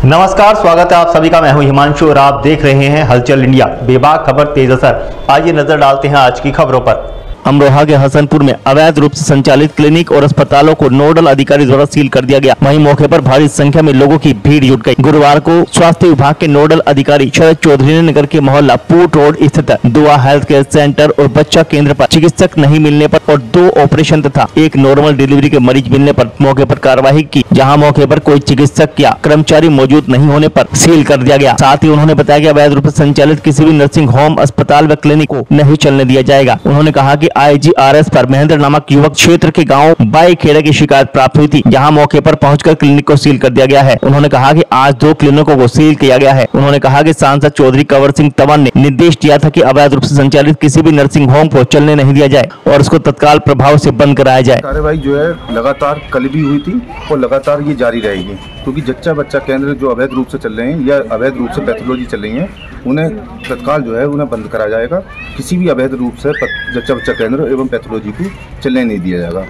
नमस्कार, स्वागत है आप सभी का। मैं हूं हिमांशु और आप देख रहे हैं हलचल इंडिया। बेबाक खबर तेज असर। आइए नजर डालते हैं आज की खबरों पर। अमरोहा के हसनपुर में अवैध रूप से संचालित क्लिनिक और अस्पतालों को नोडल अधिकारी द्वारा सील कर दिया गया। वहीं मौके पर भारी संख्या में लोगों की भीड़ जुट गई। गुरुवार को स्वास्थ्य विभाग के नोडल अधिकारी शरद चौधरी ने नगर के मोहल्ला पूट रोड स्थित दुआ हेल्थ केयर सेंटर और बच्चा केंद्र पर चिकित्सक नहीं मिलने पर और 2 ऑपरेशन तथा एक नॉर्मल डिलीवरी के मरीज मिलने पर मौके पर कार्रवाई की, जहाँ मौके पर कोई चिकित्सक या कर्मचारी मौजूद नहीं होने पर सील कर दिया गया। साथ ही उन्होंने बताया कि अवैध रूप से संचालित किसी भी नर्सिंग होम, अस्पताल व क्लिनिक को नहीं चलने दिया जाएगा। उन्होंने कहा कि IGRS पर महेंद्र नामक युवक क्षेत्र के गांव बाई खेड़ा की शिकायत प्राप्त हुई थी, जहां मौके पर पहुंचकर क्लिनिक को सील कर दिया गया है। उन्होंने कहा कि आज 2 क्लिनिकों को सील किया गया है। उन्होंने कहा कि सांसद चौधरी कंवर सिंह तंवर ने निर्देश दिया था कि अवैध रूप से संचालित किसी भी नर्सिंग होम को चलने नहीं दिया जाए और उसको तत्काल प्रभाव से बंद कराया जाए। कार्रवाई जो है लगातार कल भी हुई थी और लगातार ये जारी रहेगी, क्योंकि जच्चा बच्चा केंद्र जो अवैध रूप से चल रहे हैं या अवैध रूप से पैथोलॉजी चल रही है, उन्हें तत्काल जो है उन्हें बंद कराया जाएगा। किसी भी अवैध रूप से जच्चा बच्चा केंद्र एवं पैथोलॉजी को चलने नहीं दिया जाएगा।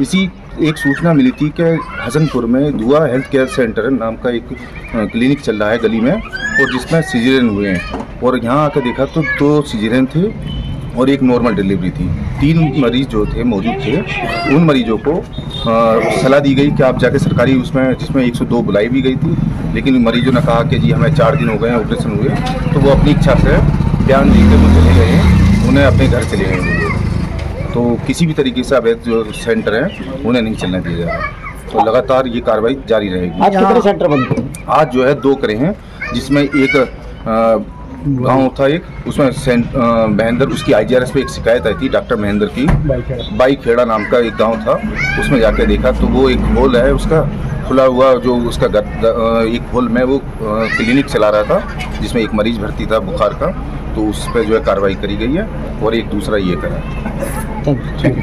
इसी एक सूचना मिली थी कि हसनपुर में दुआ हेल्थ केयर सेंटर नाम का एक क्लिनिक चल रहा है गली में, और जिसमें सिजेरियन हुए हैं। और यहाँ आकर देखा तो 2 सिजेरियन थे और एक नॉर्मल डिलीवरी थी। 3 मरीज जो थे मौजूद थे, उन मरीजों को सलाह दी गई कि आप जाके सरकारी उसमें, जिसमें 102 बुलाई भी गई थी, लेकिन मरीजों ने कहा कि जी हमें 4 दिन हो गए हैं ऑपरेशन हुए, तो वो अपनी इच्छा से बयान देकर वो चले गए हैं, उन्हें अपने घर चले गए हैं। तो किसी भी तरीके से अवैध जो सेंटर हैं उन्हें नहीं चलने दिया जाएगा। तो लगातार ये कार्रवाई जारी रहेगी। आज कितने सेंटर बंद थे? आज जो है 2 करे हैं, जिसमें एक गांव था, एक उसमें महेंद्र, उसकी IGRS पे एक शिकायत आई थी डॉक्टर महेंद्र की। बाई खेड़ा नाम का एक गांव था, उसमें जाके देखा तो वो एक हॉल है उसका खुला हुआ, जो उसका एक हॉल में वो क्लिनिक चला रहा था, जिसमें एक मरीज भर्ती था बुखार का। तो उस पर जो है कार्रवाई करी गई है और एक दूसरा ये करा।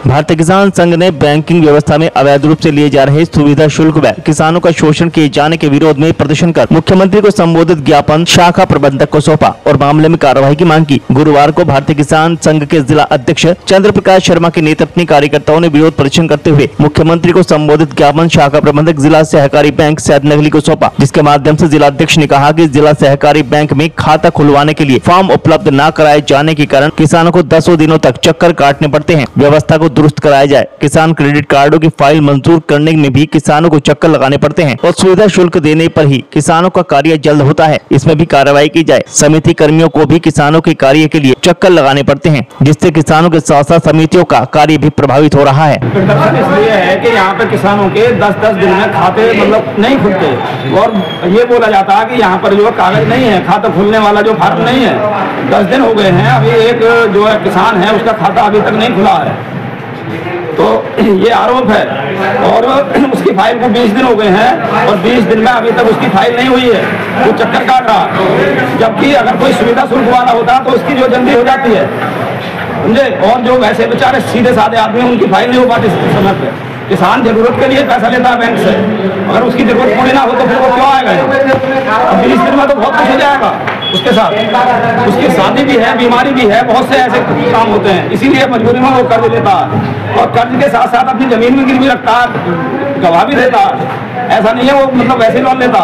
भारतीय किसान संघ ने बैंकिंग व्यवस्था में अवैध रूप से लिए जा रहे सुविधा शुल्क व किसानों का शोषण किए जाने के विरोध में प्रदर्शन कर मुख्यमंत्री को संबोधित ज्ञापन शाखा प्रबंधक को सौंपा और मामले में कार्रवाई की मांग की। गुरुवार को भारतीय किसान संघ के जिला अध्यक्ष चंद्र प्रकाश शर्मा के नेतृत्व में कार्यकर्ताओं ने विरोध प्रदर्शन करते हुए मुख्यमंत्री को संबोधित ज्ञापन शाखा प्रबंधक जिला सहकारी बैंक सैदनगली को सौंपा, जिसके माध्यम से जिला अध्यक्ष ने कहा कि जिला सहकारी बैंक में खाता खुलवाने के लिए फॉर्म उपलब्ध न कराए जाने के कारण किसानों को 10 दिनों तक चक्कर काटने पड़ते हैं। व्यवस्था को दुरुस्त कराया जाए। किसान क्रेडिट कार्डों की फाइल मंजूर करने में भी किसानों को चक्कर लगाने पड़ते हैं और सुविधा शुल्क देने पर ही किसानों का कार्य जल्द होता है। इसमें भी कार्रवाई की जाए। समिति कर्मियों को भी किसानों के कार्य के लिए चक्कर लगाने पड़ते हैं, जिससे किसानों के साथ साथ समितियों का कार्य भी प्रभावित हो रहा है। इसलिए है कि यहाँ पे किसानों के 10-10 दिन में खाते मतलब नहीं खुलते, और ये बोला जाता है कि यहाँ पर जो कागज नहीं है, खाता खुलने वाला जो फॉर्म नहीं है। 10 दिन हो गए हैं, अभी एक जो है किसान है उसका खाता अभी तक नहीं खुला है। तो ये आरोप है, और उसकी फाइल को 20 दिन हो गए हैं और 20 दिन में अभी तक उसकी फाइल नहीं हुई है, वो चक्कर काट रहा। जबकि अगर कोई सुविधा शुल्क वाला होता तो उसकी जो जल्दी हो जाती है, समझे। और जो वैसे बेचारे सीधे साधे आदमी, उनकी फाइल नहीं हो पाती समय पे। किसान जरूरत के लिए पैसा लेता है बैंक से, अगर उसकी जरूरत पूरी ना हो तो फिर वो क्यों आएगा? 20 दिन में तो बहुत कुछ हो जाएगा उसके साथ। उसकी शादी भी है, बीमारी भी है, बहुत से ऐसे काम होते हैं। इसीलिए मजबूरी में वो कर्ज लेता है, और कर्ज के साथ साथ अपनी जमीन भी गिरवी रखता है, गवाह भी देता है। ऐसा नहीं है वो मतलब वैसे लोन लेता।